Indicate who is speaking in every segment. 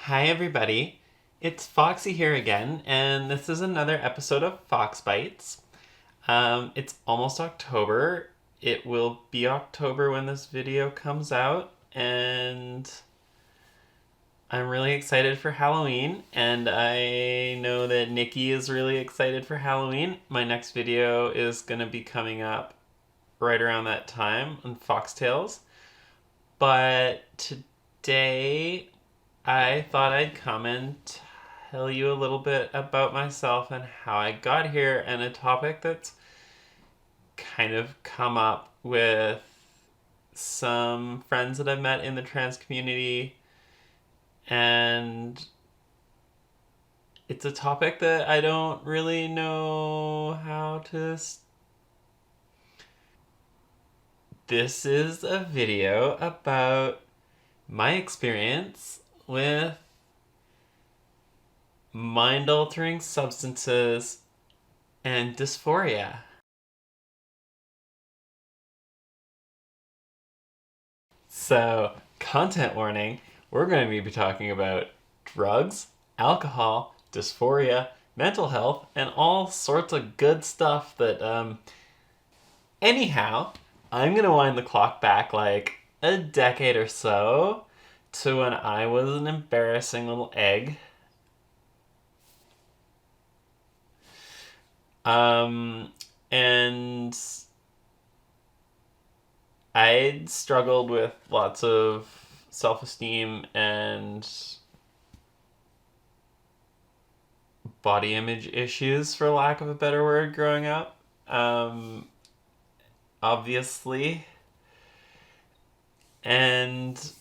Speaker 1: Hi everybody, it's FoxxC here again, and this is another episode of FoxxBites. It's almost October. It will be October when this video comes out, and I'm really excited for Halloween, and I know that Nikki is really excited for Halloween. My next video is going to be coming up right around that time on FoxxTales. But today I thought I'd come and tell you a little bit about myself and how I got here, and a topic that's kind of come up with some friends that I've met in the trans community. And it's a topic that I don't really know how to. This is a video about my experience with mind-altering substances and dysphoria. So, content warning, we're going to be talking about drugs, alcohol, dysphoria, mental health, and all sorts of good stuff that, anyhow, I'm going to wind the clock back like a decade or so to when I was an embarrassing little egg. And I'd struggled with lots of self-esteem and body image issues, for lack of a better word, growing up. Obviously. And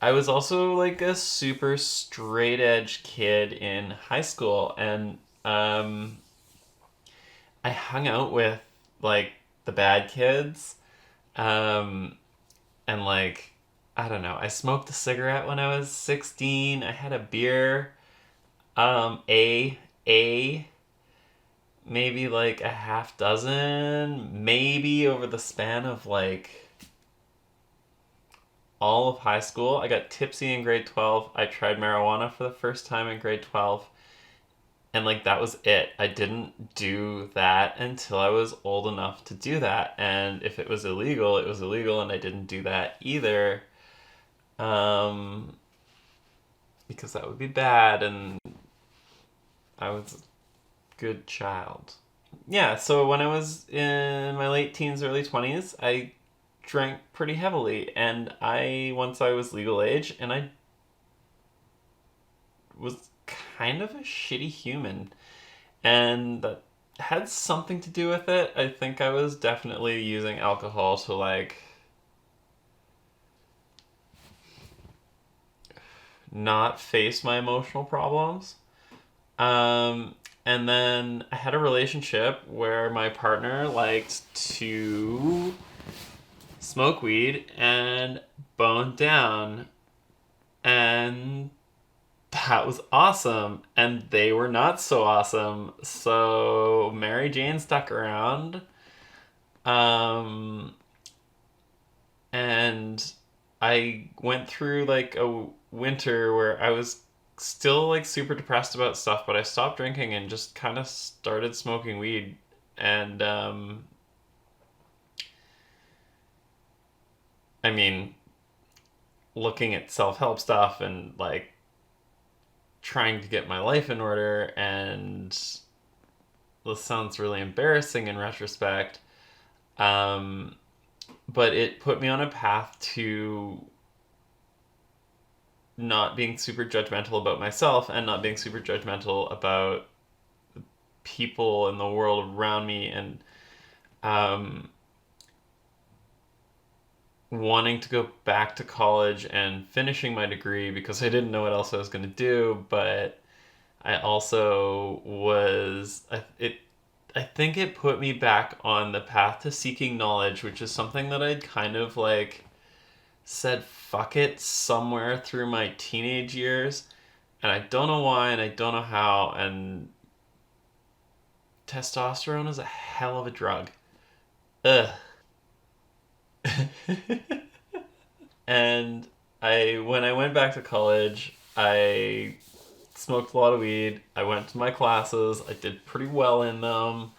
Speaker 1: I was also like a super straight edge kid in high school, and I hung out with like the bad kids. And like, I don't know, I smoked a cigarette when I was 16. I had a beer, a maybe like a half dozen, maybe over the span of like all of high school. I got tipsy in grade 12. I tried marijuana for the first time in grade 12. And like that was it. I didn't do that until I was old enough to do that. And if it was illegal, it was illegal, and I didn't do that either. Because that would be bad, and I was a good child. Yeah, so when I was in my late teens, early 20s, I drank pretty heavily, and once I was legal age, and I was kind of a shitty human, and that had something to do with it. I think I was definitely using alcohol to like not face my emotional problems. And then I had a relationship where my partner liked to smoke weed and bone down, and that was awesome. And they were not so awesome. So Mary Jane stuck around. And I went through like a winter where I was still like super depressed about stuff, but I stopped drinking and just kind of started smoking weed. And I mean, looking at self-help stuff and like trying to get my life in order, and this sounds really embarrassing in retrospect, but it put me on a path to not being super judgmental about myself and not being super judgmental about people in the world around me, and wanting to go back to college and finishing my degree because I didn't know what else I was going to do. But I also I think it put me back on the path to seeking knowledge, which is something that I'd kind of like said fuck it somewhere through my teenage years, and I don't know why and I don't know how. And testosterone is a hell of a drug. Ugh. And when I went back to college, I smoked a lot of weed. I went to my classes. I did pretty well in them.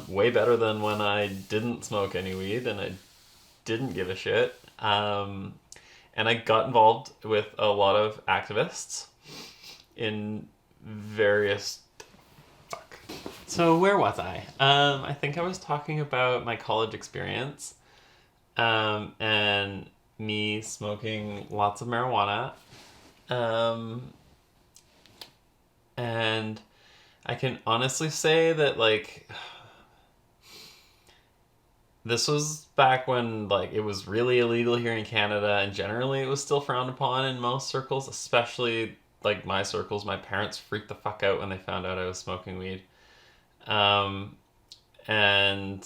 Speaker 1: Way better than when I didn't smoke any weed and I didn't give a shit. And I got involved with a lot of activists in various. Fuck. So where was I? I think I was talking about my college experience, and me smoking lots of marijuana, and I can honestly say that like this was back when like it was really illegal here in Canada, and generally it was still frowned upon in most circles, especially like my circles. My parents freaked the fuck out when they found out I was smoking weed. Um, and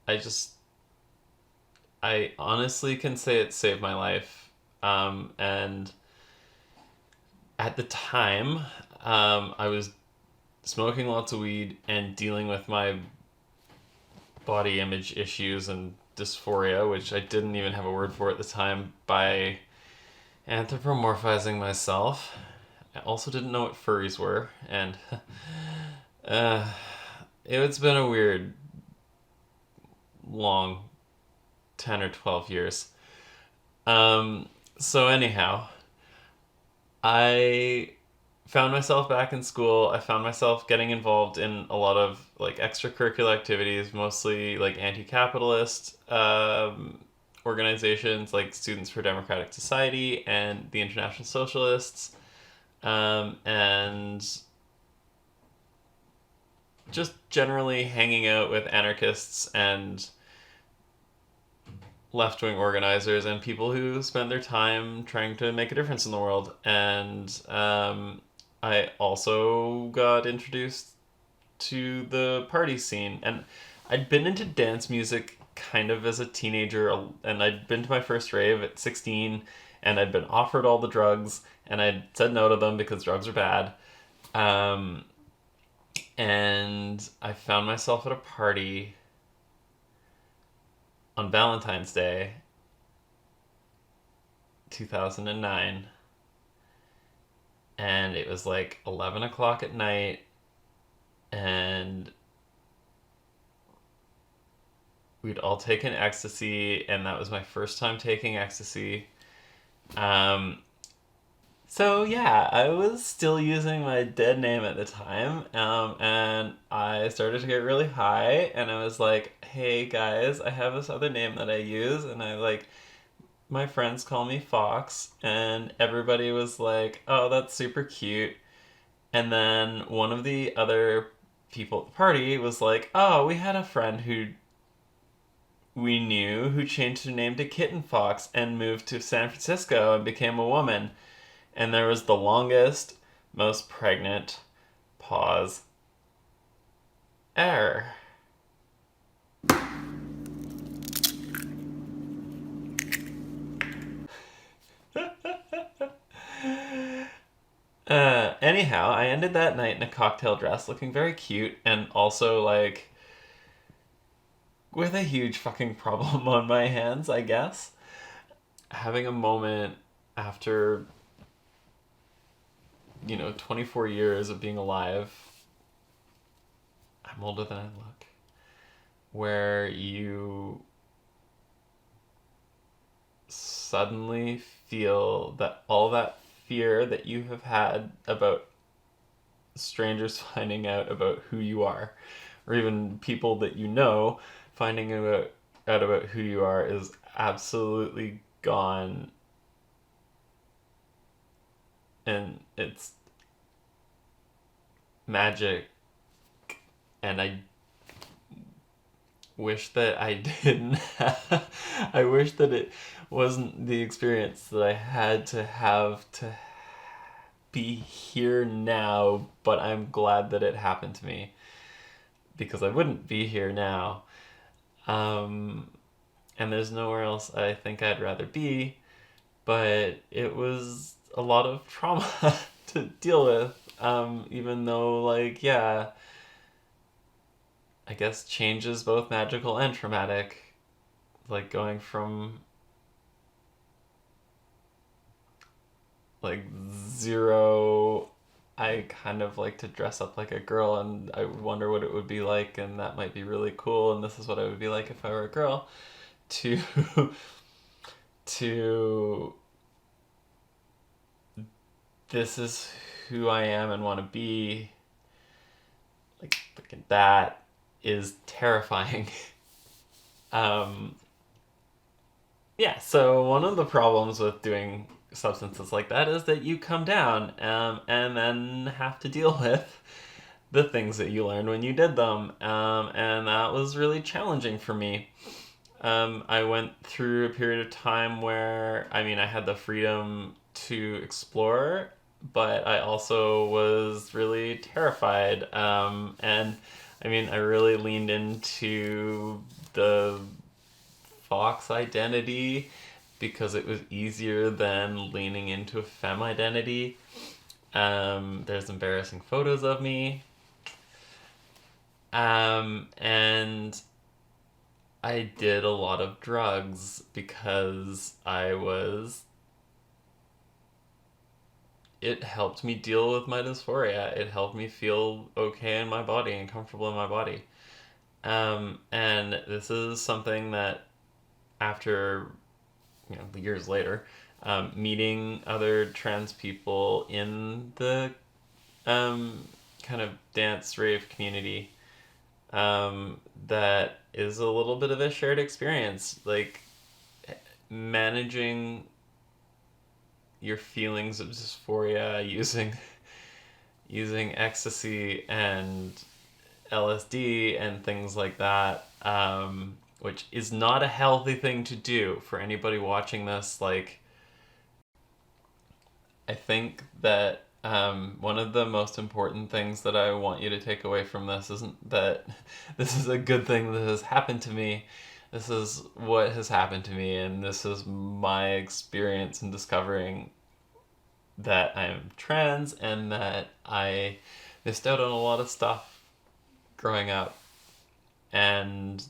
Speaker 1: I just, I honestly can say it saved my life. And at the time, I was smoking lots of weed and dealing with my body image issues and dysphoria, which I didn't even have a word for at the time, by anthropomorphizing myself. I also didn't know what furries were, and uh, it's been a weird, long 10 or 12 years. So, anyhow, I found myself back in school. I found myself getting involved in a lot of like extracurricular activities, mostly like anti-capitalist organizations like Students for Democratic Society and the International Socialists, and just generally hanging out with anarchists and left-wing organizers and people who spend their time trying to make a difference in the world. And I also got introduced to the party scene, and I'd been into dance music kind of as a teenager, and I'd been to my first rave at 16, and I'd been offered all the drugs, and I'd said no to them because drugs are bad. And I found myself at a party on Valentine's Day, 2009, and it was like 11 o'clock at night, and we'd all taken ecstasy, and that was my first time taking ecstasy. So yeah, I was still using my dead name at the time, and I started to get really high, and I was like, "Hey guys, I have this other name that I use," and I like, my friends call me Fox, and everybody was like, "Oh, that's super cute." And then one of the other people at the party was like, "Oh, we had a friend who we knew who changed her name to Kitten Fox and moved to San Francisco and became a woman." And there was the longest, most pregnant pause ever. Anyhow, I ended that night in a cocktail dress looking very cute and also, like, with a huge fucking problem on my hands, I guess. Having a moment after, 24 years of being alive. I'm older than I look. Where you suddenly feel that all that fear that you have had about strangers finding out about who you are, or even people that you know finding out about who you are, is absolutely gone. And it's magic, and I wish that I didn't I wish that it wasn't the experience that I had to have to be here now, but I'm glad that it happened to me, because I wouldn't be here now. And there's nowhere else I think I'd rather be, but it was a lot of trauma to deal with, even though, like, yeah, I guess change is both magical and traumatic. Like going from like zero. I kind of like to dress up like a girl, and I wonder what it would be like, and that might be really cool, and this is what I would be like if I were a girl, to to this is who I am and want to be. Like, that is terrifying. um, yeah, so one of the problems with doing substances like that is that you come down, and then have to deal with the things that you learned when you did them. And that was really challenging for me. I went through a period of time where, I mean, I had the freedom to explore, but I also was really terrified. And I mean, I really leaned into the Fox identity because it was easier than leaning into a femme identity. There's embarrassing photos of me. And I did a lot of drugs because it helped me deal with my dysphoria. It helped me feel okay in my body and comfortable in my body. And this is something that, after, years later, meeting other trans people in the kind of dance rave community, that is a little bit of a shared experience. Like, managing your feelings of dysphoria using ecstasy and LSD and things like that, which is not a healthy thing to do for anybody watching this. Like, I think that one of the most important things that I want you to take away from this isn't that this is a good thing that has happened to me. This is what has happened to me, and this is my experience in discovering that I am trans and that I missed out on a lot of stuff growing up. And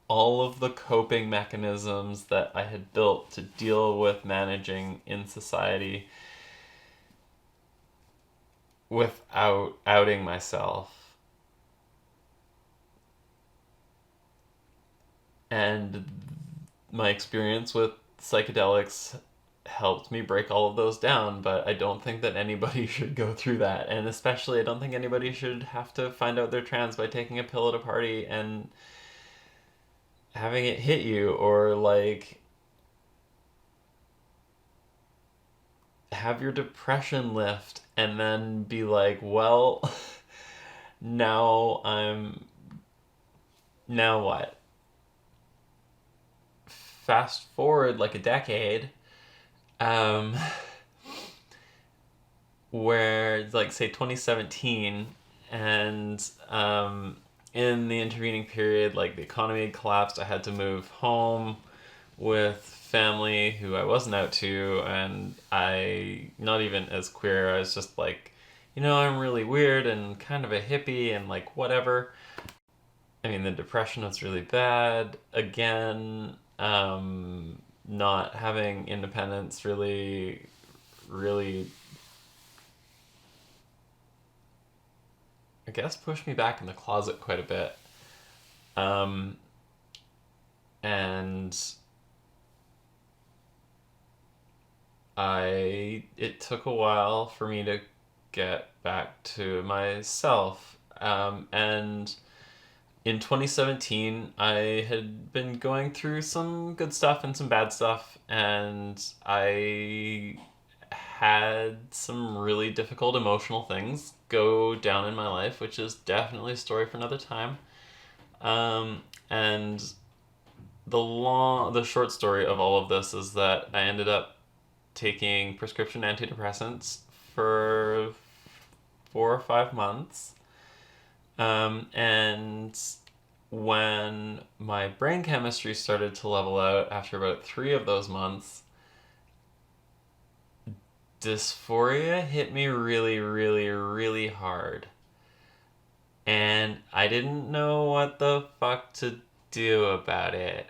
Speaker 1: all of the coping mechanisms that I had built to deal with managing in society without outing myself. And my experience with psychedelics helped me break all of those down, but I don't think that anybody should go through that. And especially, I don't think anybody should have to find out they're trans by taking a pill at a party and having it hit you, or like have your depression lift and then be like, well, now what? Fast forward like a decade, where, like, say 2017, and in the intervening period, like, the economy had collapsed. I had to move home with family who I wasn't out to, and I, not even as queer, I was just like, I'm really weird and kind of a hippie and like whatever. I mean, the depression was really bad. Again, not having independence really, really, I guess, pushed me back in the closet quite a bit. And it took a while for me to get back to myself. And in 2017, I had been going through some good stuff and some bad stuff, and I had some really difficult emotional things go down in my life, which is definitely a story for another time. And the short story of all of this is that I ended up taking prescription antidepressants for 4 or 5 months. And when my brain chemistry started to level out after about 3 of those months, dysphoria hit me really, really, really hard. And I didn't know what the fuck to do about it.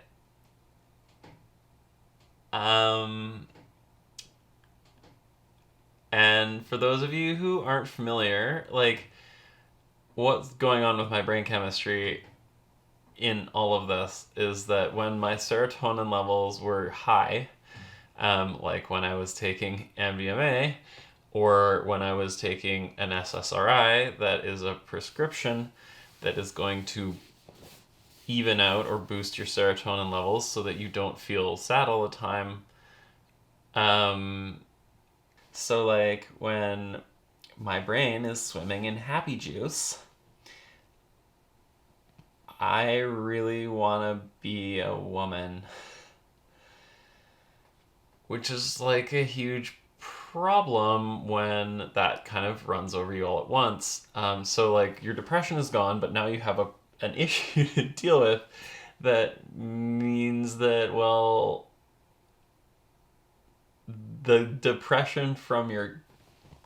Speaker 1: And for those of you who aren't familiar, like, what's going on with my brain chemistry in all of this is that when my serotonin levels were high, like when I was taking MDMA or when I was taking an SSRI, that is a prescription that is going to even out or boost your serotonin levels so that you don't feel sad all the time. So, like, when my brain is swimming in happy juice, I really want to be a woman, which is like a huge problem when that kind of runs over you all at once. So, like, your depression is gone, but now you have an issue to deal with that means that, well, the depression from your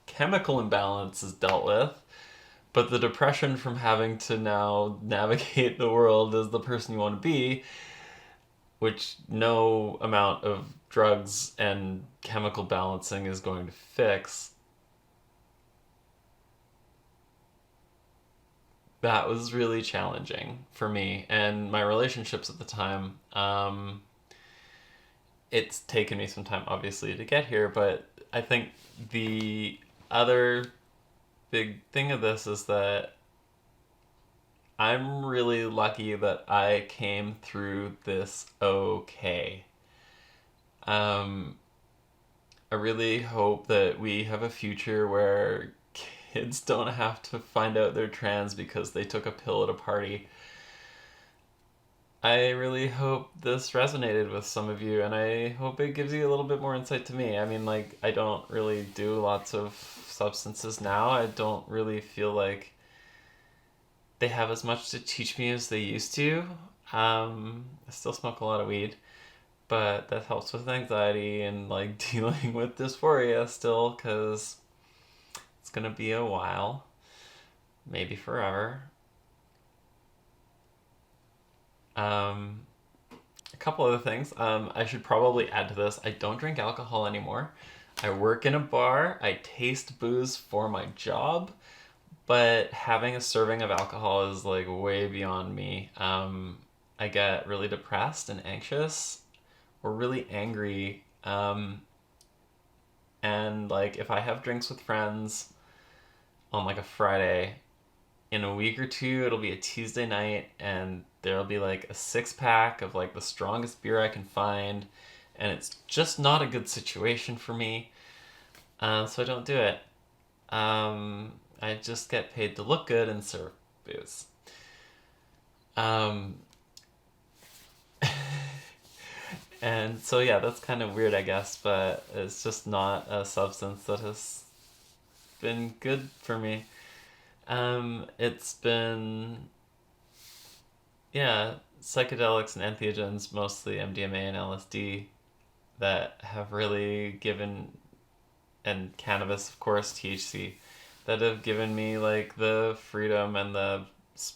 Speaker 1: chemical imbalance is dealt with, but the depression from having to now navigate the world as the person you want to be, which no amount of drugs and chemical balancing is going to fix, that was really challenging for me and my relationships at the time. It's taken me some time, obviously, to get here, but I think the other big thing of this is that I'm really lucky that I came through this okay. Um, I really hope that we have a future where kids don't have to find out they're trans because they took a pill at a party. I really hope this resonated with some of you, and I hope it gives you a little bit more insight to me. I mean, like, I don't really do lots of substances now. I don't really feel like they have as much to teach me as they used to. I still smoke a lot of weed, but that helps with anxiety and, like, dealing with dysphoria still, because it's gonna be a while, maybe forever. A couple other things. I should probably add to this. I don't drink alcohol anymore. I work in a bar. I taste booze for my job, but having a serving of alcohol is like way beyond me. I get really depressed and anxious or really angry. And like if I have drinks with friends on like a Friday, in a week or two it'll be a Tuesday night and there'll be like a 6 pack of like the strongest beer I can find, and it's just not a good situation for me. So I don't do it. I just get paid to look good and serve booze. Um, and so yeah, that's kind of weird, I guess, but it's just not a substance that has been good for me. It's been, yeah, psychedelics and entheogens, mostly MDMA and LSD, that have really given, and cannabis, of course, THC, that have given me like the freedom and the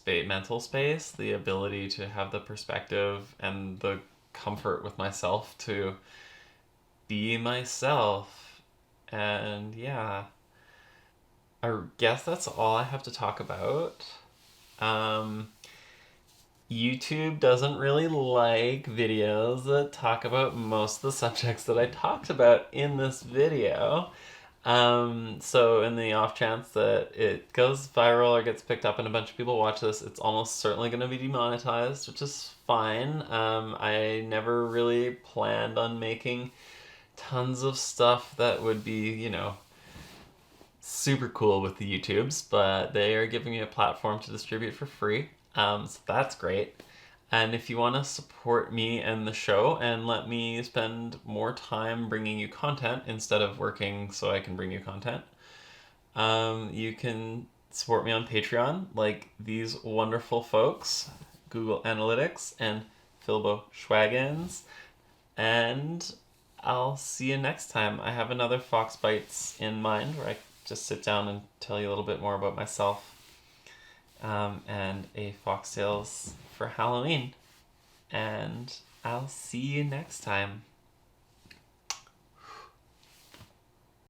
Speaker 1: mental space, the ability to have the perspective and the comfort with myself to be myself. And yeah, I guess that's all I have to talk about. Um, YouTube doesn't really like videos that talk about most of the subjects that I talked about in this video. So in the off chance that it goes viral or gets picked up and a bunch of people watch this, it's almost certainly going to be demonetized, which is fine. I never really planned on making tons of stuff that would be, super cool with the YouTubes, but they are giving me a platform to distribute for free. So that's great. And if you want to support me and the show and let me spend more time bringing you content instead of working so I can bring you content, you can support me on Patreon, like these wonderful folks, Google Analytics and Philbo Schwaggins. And I'll see you next time. I have another FoxxBites in mind where I just sit down and tell you a little bit more about myself, and a FoxxTales for Halloween. And I'll see you next time.